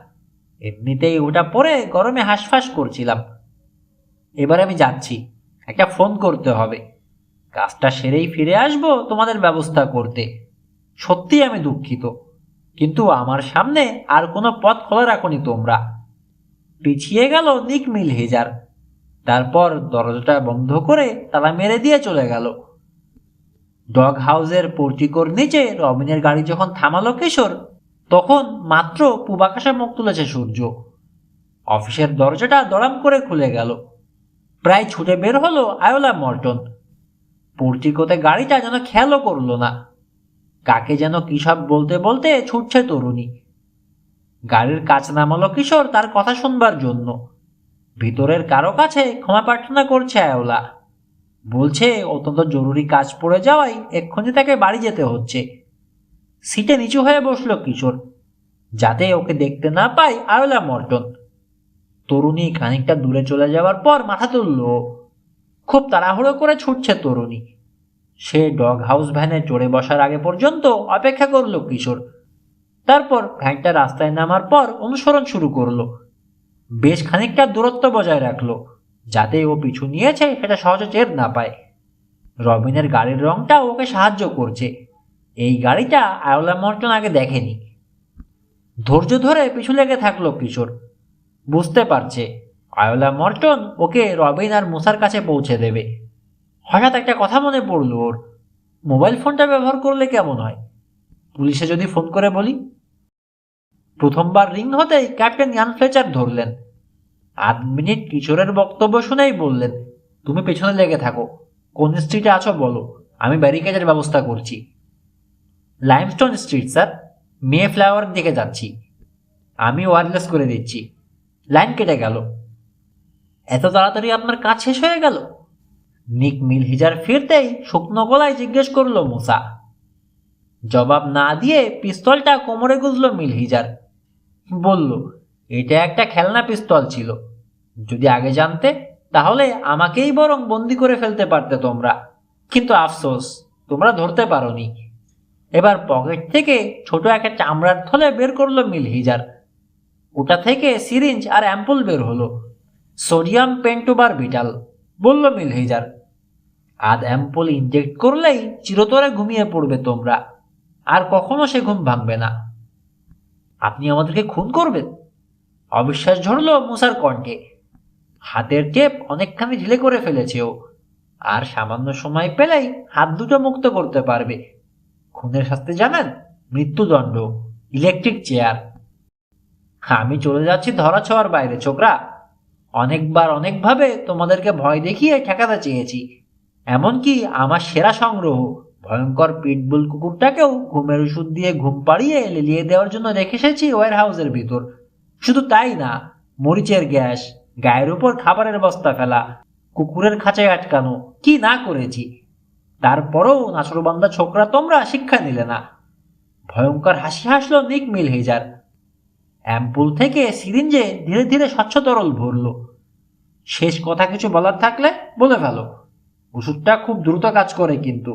এমনিতেই ওটা পরে গরমে হাঁসফাঁস করছিলাম। এবার আমি যাচ্ছি, একটা ফোন করতে হবে। কাজটা সেরেই ফিরে আসবো তোমাদের ব্যবস্থা করতে। সত্যি আমি দুঃখিত, কিন্তু আমার সামনে আর কোনো পথ খোলা রাখোনি তোমরা। পিছিয়ে গেল নিক মিলহেজার। তারপর দরজাটা বন্ধ করে তালা মেরে দিয়ে চলে গেল। ডগ হাউসের পোর্টিকোর নিচে রবিনের গাড়ি যখন থামালো কিশোর, তখন মাত্র পূবাকাশে মুখ তুলেছে সূর্য। অফিসের দরজাটা দড়াম করে খুলে গেল। প্রায় ছুটে বের হলো আয়োলা মর্টন। পোর্টিকোতে গাড়িটা যেন খেয়ালও করলো না। কাকে যেন কি সব বলতে বলতে ছুটছে তরুণী। গাড়ির কাছ নামালো কিশোর তার কথা শুনবার জন্য। ভিতরের কারো কাছে ক্ষমা প্রার্থনা করছে আয়োলা। বলছে অত্যন্ত জরুরি কাজ পড়ে যাওয়ায় এক্ষুনি তাকে বাড়ি যেতে হচ্ছে। সিটে নিচু হয়ে বসলো কিশোর, যাতে ওকে দেখতে না পায় আয়োলা মর্টন। তরুণী খানিকটা দূরে চলে যাওয়ার পর মাথা তুলল। খুব তাড়াহুড়ো করে ছুটছে তরুণী। সে ডগ হাউস ভ্যানে চড়ে বসার আগে পর্যন্ত অপেক্ষা করলো কিশোর। তারপর ভ্যানটা রাস্তায় নামার পর অনুসরণ শুরু করলো। বেশ খানিকটা দূরত্ব বজায় রাখলো, যাতে ও পিছু নিয়েছে সেটা সহজে টের না পায়। রবিনের গাড়ির রংটা ওকে সাহায্য করছে। এই গাড়িটা আয়োলা মর্টন আগে দেখেনি। ধৈর্য ধরে পিছু লেগে থাকলো কিশোর। বুঝতে পারছে আয়োলা মর্টন ওকে রবিন আর মুসার কাছে পৌঁছে দেবে। হঠাৎ একটা কথা মনে পড়লো ওর। মোবাইল ফোনটা ব্যবহার করলে কেমন হয়? পুলিশে যদি ফোন করে বলি। প্রথমবার রিং হতেই ক্যাপ্টেন ইয়ান ফ্লেচার ধরলেন। 8 মিনিট কিশোরের বক্তব্য শুনেই বললেন, তুমি পেছনে লেগে থাকো, কোন স্ট্রিটে আছো বলো, আমি ব্যারিকেডের ব্যবস্থা করছি। লাইমস্টোন স্ট্রিট স্যার, মে ফ্লাওয়ার দিকে যাচ্ছি। আমি ওয়্যারলেস করে দিচ্ছি। লাইন কেটে গেল। এত তাড়াতাড়ি আপনার কাজ শেষ হয়ে গেল? নিক মিলহিজার ফিরতেই শুকনো গলায় জিজ্ঞেস করলো মুসা। জবাব না দিয়ে পিস্তলটা কোমরে গুঁজল মিলহিজার। বলল, এটা একটা খেলনা পিস্তল ছিল। যদি আগে জানতে তাহলে আমাকেই বরং বন্দি করে ফেলতে পারতে তোমরা, কিন্তু আফসোস তোমরা ধরতে পারোনি। এবার পকেট থেকে ছোট একটা চামড়ার থলে বের করলো মিলহিজার। ওটা থেকে সিরিঞ্জ আর অ্যাম্পুল বের হলো। সোডিয়াম পেন্টোবারবিটাল, বলল মিলহিজার। আধ অ্যাম্পুল ইনজেক্ট করলেই চিরতরে ঘুমিয়ে পড়বে তোমরা, আর কখনো সে ঘুম ভাঙবে না। আপনি আমাদেরকে খুন করবেন? অবিশ্বাস ঝরল মুসার কণ্ঠে। হাতের টেপ অনেকখানি ঢিলে করে ফেলেছে ও, আর সামান্য সময় পেলেই হাত দুটো মুক্ত করতে পারবে। খুনের শাস্তি জানেন? মৃত্যুদণ্ড, ইলেকট্রিক চেয়ার। আমি চলে যাচ্ছি ধরা ছোঁয়ার বাইরে ছোকরা। অনেকবার অনেকভাবে তোমাদেরকে ভয় দেখিয়ে ঠেকাতে চেয়েছি। এমনকি আমার সেরা সংগ্রহ ভয়ঙ্কর পিটবুল কুকুরটাকেও ঘুমের ওষুধ দিয়ে ঘুম পাড়িয়ে লেলিয়ে দেওয়ার জন্য রেখে এসেছি ওয়ার হাউসের ভিতর। শুধু তাই না, মরিচের গ্যাস, গায়ের উপর খাবারের বস্তা ফেলা, কুকুরের খাঁচায় আটকানো, কি না করেছি। তারপরেও নাছরবান্দা ছোকরা তোমরা শিক্ষা নিলে না। ভয়ঙ্কর হাসি হাসলো নিক মিলহিজার। অ্যাম্পুল থেকে সিরিঞ্জে ধীরে ধীরে স্বচ্ছ তরল ভরল। শেষ কথা কিছু বলার থাকলে বলে ফেলো। ওষুধটা খুব দ্রুত কাজ করে কিন্তু।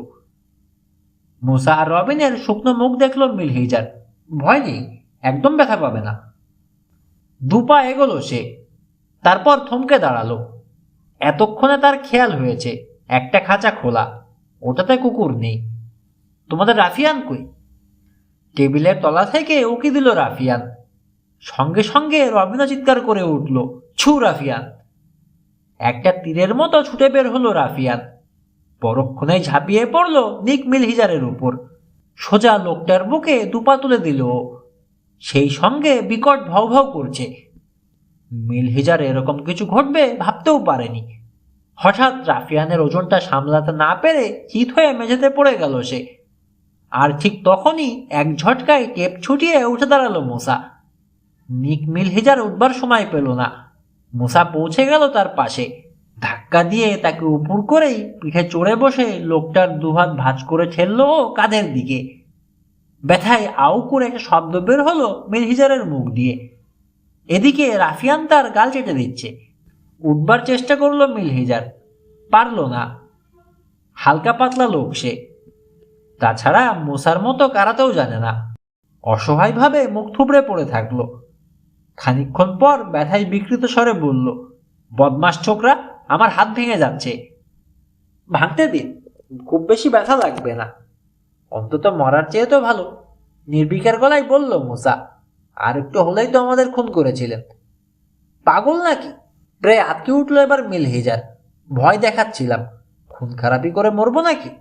মুসা আর রবিনের শুকনো মুখ দেখল মিলহিজার। ভয় নেই, একদম ব্যথা পাবে না। দুপা এগোলো সে, তারপর থমকে দাঁড়ালো। এতক্ষণে তার খেয়াল হয়েছে একটা খাঁচা খোলা, ওটাতে কুকুর নেই। তোমাদের রাফিয়ান কই? টেবিলের তলা থেকে উকি দিল রাফিয়ান। সঙ্গে সঙ্গে রবিনও চিৎকার করে উঠল, ছু রাফিয়ান! একটা তীরের মতো ছুটে বের হলো রাফিয়ান। পরক্ষণে ঝাঁপিয়ে পড়ল নিক মিলহিজারের উপর। সোজা লোকটার বুকে দুপা তুলে দিল। সেই সঙ্গে বিকট ভাউ ভাউ করছে। মিলহিজার এরকম কিছু ঘটবে ভাবতেও পারেনি। হঠাৎ রাফিয়ানের ওজনটা সামলাতে না পেরে চিত হয়ে মেঝেতে পড়ে গেল সে। আর ঠিক তখনই এক ঝটকায় টেপ ছুটিয়ে উঠে দাঁড়ালো মুসা। নিক মিলহিজার উঠবার সময় পেল না। মুসা পৌঁছে গেল তার পাশে। ধাক্কা দিয়ে তাকে উপর করেই পিঠে চড়ে বসে লোকটার দুহাত ভাঁজ করে ঠেললো ও কাঁধের দিকে। ব্যথায় আউ করে একটা শব্দ বের হলো মিলহিজারের মুখ দিয়ে। এদিকে রাফিয়ান তার গাল চেটে দিচ্ছে। উঠবার চেষ্টা করলো মিলহিজার, পারল না। হালকা পাতলা লোক সে, তাছাড়া মুসার মতো কারাতেও জানে না। অসহায়ভাবে মুখ থুবড়ে পড়ে থাকলো। খানিকক্ষণ পর ব্যথায় বিকৃত স্বরে বলল, বদমাস ছোকরা, আমার হাত ভেঙে যাচ্ছে। ভাঙতে দিন, খুব বেশি ব্যথা লাগবে না। অন্তত মরার চেয়ে তো ভালো, নির্বিকার গলায় বলল মুসা। আর একটু হলেই তো আমাদের খুন করেছিলেন। পাগল নাকি? প্রায় আটকে উঠল এবার মিলহিজার। ভয় দেখাচ্ছিলাম, খুন খারাপি করে মরবো নাকি?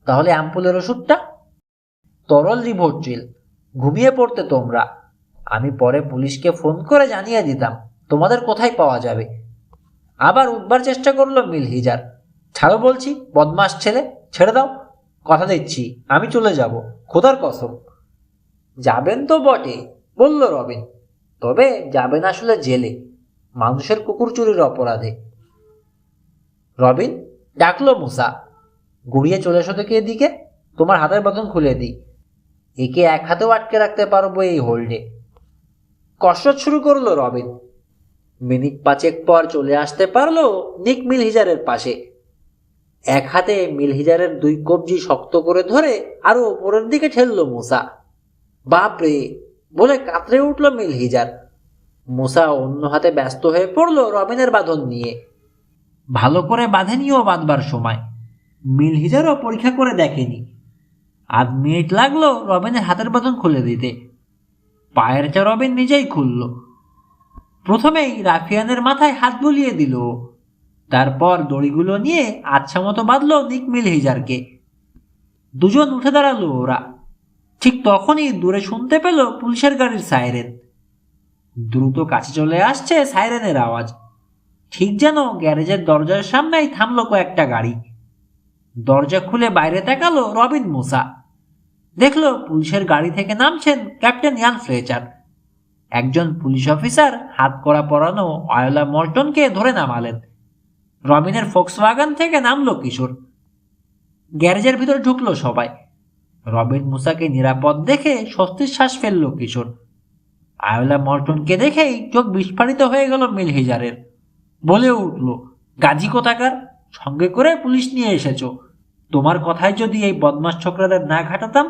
তাহলে অ্যাম্পুলের ওষুধটা? তরল রিভোট্রিল। ঘুমিয়ে পড়তে তোমরা। আমি পরে পুলিশকে ফোন করে জানিয়ে দিতাম তোমাদের কোথায় পাওয়া যাবে। আবার উঠবার চেষ্টা করলো মিলহিজার। ছাড়ো বলছি, বদমাস ছেলে, ছেড়ে দাও। কথা দিচ্ছি আমি চলে যাব, খোদার কসম। যাবেন তো বটে, বলল রবিন, তবে যাবেন আসলে জেলে, মানুষের কুকুর চুরির অপরাধে। রবিন, ডাকলো মুসা, গুড়িয়ে চলে এসো থেকে এদিকে, তোমার হাতের বাঁধন খুলে দিই। একে এক হাতেও আটকে রাখতে পারবো এই হোল্ডে। কসরত শুরু করলো রবিন। মিনিট পাঁচেক পর চলে আসতে পারলো নিক মিলহিজারের পাশে। এক হাতে মিলহিজারের দুই কবজি শক্ত করে ধরে আরো ওপরের দিকে ঠেললো মুসা। বাপরে বলে কাতরে উঠল মিলহিজার। মুসা অন্য হাতে ব্যস্ত হয়ে পড়লো রবিনের বাঁধন নিয়ে। ভালো করে বাঁধেনিও বাঁধবার সময়। মিলহিজারও পরীক্ষা করে দেখেনি। আধ মিনিট লাগলো রবিনের হাতের বাঁধন খুলে দিতে। পায়ের চা রবিন নিজেই খুলল। প্রথমেই রাফিয়ানের মাথায় হাত বুলিয়ে দিল, তারপর দড়িগুলো নিয়ে আচ্ছা মতো বাঁধল নিক মিলহিজারকে। দুজন উঠে দাঁড়ালো ওরা। ঠিক তখনই দূরে শুনতে পেল পুলিশের গাড়ির সাইরেন। দ্রুত কাছে চলে আসছে সাইরেনের আওয়াজ। ঠিক যেন গ্যারেজের দরজার সামনেই থামলো কয়েকটা গাড়ি। দরজা খুলে বাইরে তাকালো রবিন মুসা। দেখলো পুলিশের গাড়ি থেকে নামছেন ক্যাপ্টেন ইয়ান ফ্লেচার। একজন পুলিশ অফিসার হাত কড়া পরানো আয়োলা মর্টনকে ধরে নামালেন। রবিনের ফোক্সওয়াগন থেকে নামলো কিশোর। গ্যারেজের ভিতর ঢুকলো সবাই। রবিন মুসাকে নিরাপদ দেখে স্বস্তির শ্বাস ফেলল কিশোর। আয়োলা মর্টনকে দেখেই চোখ বিস্ফারিত হয়ে গেল মিলহিজারের। বলে উঠল, গাজী কোথাকার, সঙ্গে করে পুলিশ নিয়ে এসেছ। তোমার কথায় যদি এই বদমাস ছোকরাদের না ঘাটাতাম,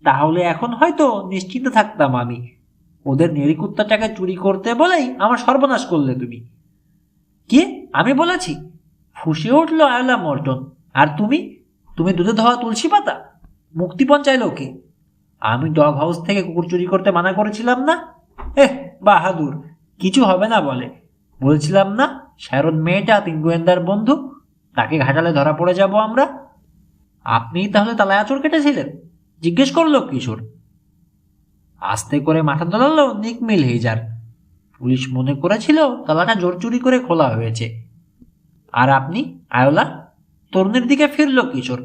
তাহলে এখন হয়তো নিশ্চিন্ত থাকতাম আমি। ওদের নেড়িকুত্তাটাকে চুরি করতে বলেই আমার সর্বনাশ করলে তুমি। কি আমি বলেছি? ফুঁসিয়ে উঠল আয়োলা মর্টন। আর তুমি, তুমি দুধে ধোয়া তুলসী পাতা? মুক্তিপণ চাইল কে? আমি ডগ হাউস থেকে কুকুর চুরি করতে মানা করেছিলাম না? বাহাদুর, কিছু হবে না বলে। বলছিলাম না শ্যারন মেয়েটা তিন গোয়েন্দার বন্ধু, তাকে ঘাটালে ধরা পড়ে যাব আমরা। আপনিই তাহলে তালায় আঁচড় কেটেছিলেন? জিজ্ঞেস করলো কিশোর। আস্তে করে মাথা দোলালো নিক মিলহিজার। পুলিশ মনে করেছিল তালাটা জোর চুরি করে খোলা হয়েছে। আর আপনি আয়োলা? তরুণের দিকে ফিরল কিশোর।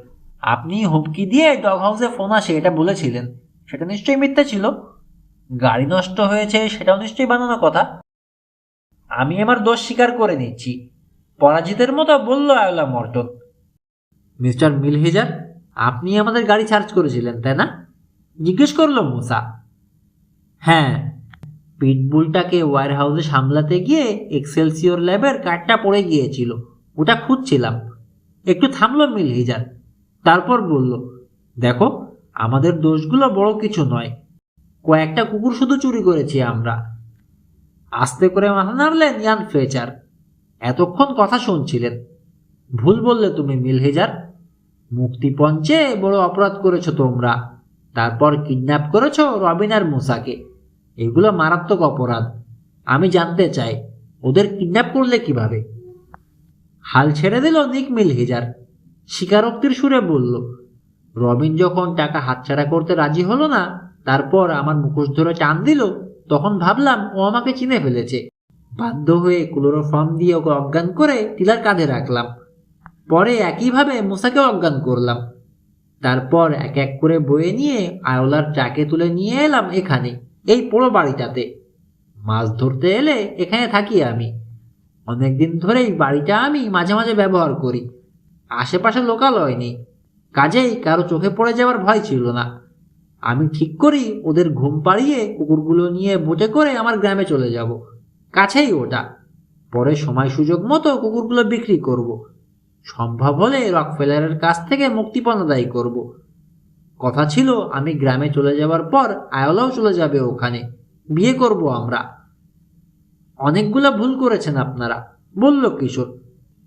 আপনি হুমকি দিয়ে ডগ হাউসে ফোন আসে এটা বলেছিলেন, সেটা নিশ্চয়ই মিথ্যা ছিল। গাড়ি নষ্ট হয়েছে সেটাও নিশ্চয়ই বানানো কথা। আমি আমার দোষ স্বীকার করে নিচ্ছি, পরাজিতের মতো বলল আয়োলা মর্টন। মিস্টার মিলহিজার, আপনি আমাদের গাড়ি চার্জ করেছিলেন তাই না? জিজ্ঞেস করলো মুসা। হ্যাঁ, পিটবুলটাকে ওয়্যার হাউসে সামলাতে গিয়ে এক্সেলসিওর ল্যাবের কার্ডটা পড়ে গিয়েছিল, ওটা খুঁজছিলাম। একটু থামলো মিলহিজার, তারপর বলল, দেখো আমাদের দোষগুলো বড় কিছু নয়, কয়েকটা কুকুর শুধু চুরি করেছি আমরা। আস্তে করে মাথা নাড়লেন ইয়ান ফ্লেচার। এতক্ষণ কথা শুনছিলেন। ভুল বললে তুমি মিলহিজার। মুক্তিপণ চেয়ে বড় অপরাধ করেছো তোমরা। তারপর কিডন্যাপ করেছো রবিন আর মুসাকে। এগুলো মারাত্মক অপরাধ। আমি জানতে চাই ওদের কিডন্যাপ করলে কিভাবে? হাল ছেড়ে দিল নিক মিলহিজার। স্বীকারোক্তির সুরে বলল, রবিন যখন টাকা হাতছাড়া করতে রাজি হলো না, তারপর আমার মুখোশ ধরে টান দিল, তখন ভাবলাম ও আমাকে চিনে ফেলেছে। বাধ্য হয়ে ক্লোরোফর্ম দিয়ে ওকে অজ্ঞান করে টিলার কাঁধে রাখলাম। পরে একইভাবে মুসাকে অজ্ঞান করলাম। তারপর এক এক করে বয়ে নিয়ে আয়োলার ট্রাকে তুলে নিয়ে এলাম এখানে, এই পোড়ো বাড়িটাতে। মাছ ধরতে এলে এখানে থাকি আমি। অনেকদিন ধরেই বাড়িটা আমি মাঝে মাঝে ব্যবহার করি। আশেপাশে লোকালয় নেই, কাজেই কারো চোখে পড়ে যাওয়ার ভয় ছিল না। আমি ঠিক করি ওদের ঘুম পাড়িয়ে কুকুরগুলো নিয়ে বোটে করে আমার গ্রামে চলে যাব। কাছেই ওটা। পরে সময় সুযোগ মতো কুকুরগুলো বিক্রি করব। সম্ভব হলে রকফেলারের কাছ থেকে মুক্তিপণ আদায় করব। কথা ছিল আমি গ্রামে চলে যাওয়ার পর আয়োলাও চলে যাবে ওখানে, বিয়ে করব আমরা। অনেকগুলো ভুল করেছেন আপনারা, বলল কিশোর।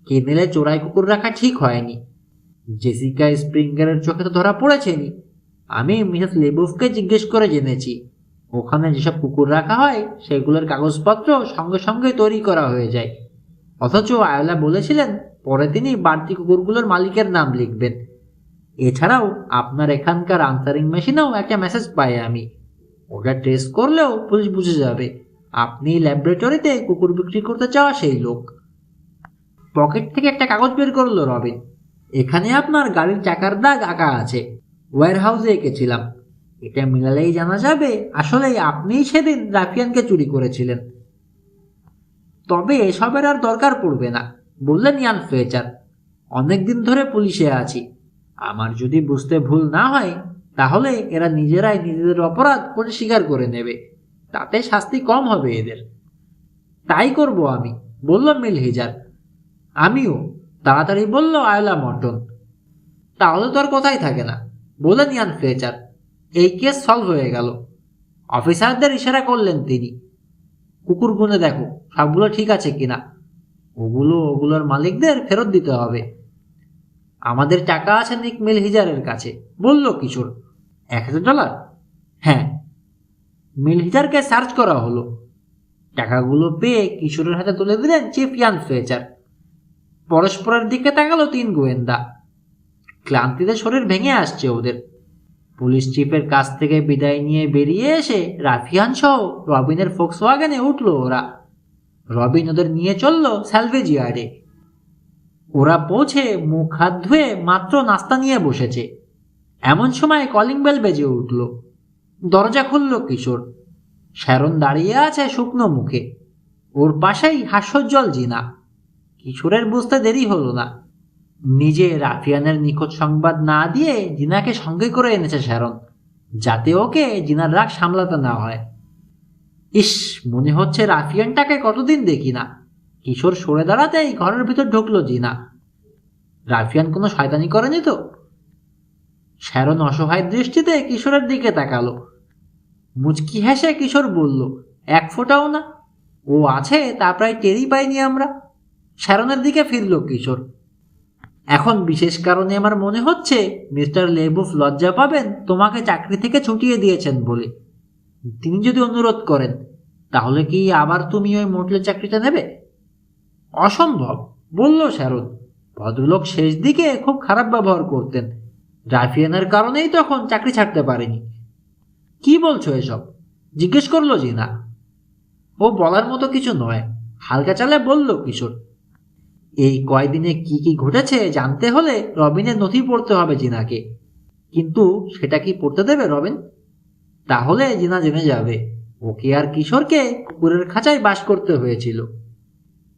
কেনেলে চোরাই কুকুর রাখা ঠিক হয়নি। জেসিকা স্প্রিঙ্গারের চোখে তো ধরা পড়েছেনি। আমি মিসেস লেবুফকে জিজ্ঞেস করে জেনেছি, ওখানে যেসব কুকুর রাখা হয় সেগুলোর কাগজপত্র সঙ্গে সঙ্গে তৈরি করা হয়ে যায়। অথচ আয়োলা বলেছিলেন পরে তিনি বাড়তি কুকুরগুলোর মালিকের নাম লিখবেন। এছাড়াও আপনার এখানকার আনসারিং মেশিনেও একটা মেসেজ পাই আমি। ওটা ট্রেস করলেও পুলিশ বুঝে যাবে আপনি ল্যাবরেটরিতে কুকুর বিক্রি করতে চাওয়া সেই লোক। পকেট থেকে একটা কাগজ বের করলো রবিন। এখানে আপনার গাড়ির চাকার দাগ আঁকা আছে, ওয়্যার হাউসে এঁকেছিলাম। এটা মিলালেই জানা যাবে আসলে আপনিই সেদিন রাফিয়ানকে চুরি করেছিলেন। তবে এসবের আর দরকার পড়বে না, বললেন ইয়ান ফ্লেচার। অনেকদিন ধরে পুলিশে আছি, আমার যদি বুঝতে ভুল না হয় তাহলে এরা নিজেরাই নিজেদের অপরাধ করে স্বীকার করে নেবে, তাতে শাস্তি কম হবে এদের। তাই করব আমি, বলল মিল হিজার। আমিও, তাড়াতাড়ি বলল আয়লা মর্টন। তাহলে তো আর কথাই থাকে না, বললেন ইয়ান ফ্লেচার। এই কেস সলভ হয়ে গেল। অফিসারদের ইশারা করলেন তিনি। কুকুর গুনে দেখো সবগুলো ঠিক আছে কিনা, ওগুলোর মালিকদের ফেরত দিতে হবে। আমাদের টাকা আছে নিক মিল হিজারের কাছে, বলল কিশোর। $1000? হ্যাঁ। মিল হিজারকে সার্চ করা হলো। টাকাগুলো পেয়ে কিশোরের হাতে তুলে দিলেন চিফ ইয়ান ফ্লেচার। পরস্পরের দিকে তাকালো তিন গোয়েন্দা। ক্লান্তিতে শরীর ভেঙে আসছে ওদের। পুলিশ চিফের কাছ থেকে বিদায় নিয়ে বেরিয়ে এসে রাফিয়ান সহ রবিনের ফোক্সওয়াগনে উঠল ওরা। রবিন ওদের নিয়ে চলল স্যালভেজ ইয়ার্ডে। ওরা পৌঁছে মুখ হাত ধুয়ে মাত্র নাস্তা নিয়ে বসেছে, এমন সময় কলিং বেল বেজে উঠল। দরজা খুলল কিশোর। শ্যারন দাঁড়িয়ে আছে শুকনো মুখে, ওর পাশেই হাস্যোজ্জ্বল জিনা। কিশোরের বুঝতে দেরি হলো না, নিজে রাফিয়ানের নিখোঁজ সংবাদ না দিয়ে জিনাকে সঙ্গে করে এনেছে শ্যারন, যাতে ওকে জিনার রাগ সামলাতে না হয়। ইস, মনে হচ্ছে রাফিয়ানটাকে কতদিন দেখি না। কিশোর সরে দাঁড়াতেই ঘরের ভিতর ঢুকলো জিনা। রাফিয়ান কোনো শয়তানি করেনি তো? শ্যারন অসহায় দৃষ্টিতে কিশোরের দিকে তাকালো। মুচকি হেসে কিশোর বলল, এক ফোঁটাও না। ও আছে তা প্রায় টেরই পাইনি আমরা। শ্যারনের দিকে ফিরল কিশোর। এখন বিশেষ কারণে আমার মনে হচ্ছে মিস্টার লেবুফ লজ্জা পাবেন তোমাকে চাকরি থেকে ছুটিয়ে দিয়েছেন বলে। তিনি যদি অনুরোধ করেন তাহলে কি আবার তুমি ওই মোটলের চাকরিটা নেবে? অসম্ভব, বলল শ্যারন। ভদ্রলোক শেষ দিকে খুব খারাপ ব্যবহার করতেন, রাফিয়ানের কারণেই তখন চাকরি ছাড়তে পারেনি। কি বলছো এসব? জিজ্ঞেস করলো জিনা। ও বলার মতো কিছু নয়, হালকা চালে বলল কিশোর। এই কয়দিনে কি কি ঘটেছে জানতে হলে রবিনের নথি পড়তে হবে জিনাকে। কিন্তু সেটা কি পড়তে দেবে রবিন? তাহলে জিনা জেনে যাবে ওকে আর কিশোরকে কুকুরের খাঁচায় বাস করতে হয়েছিল।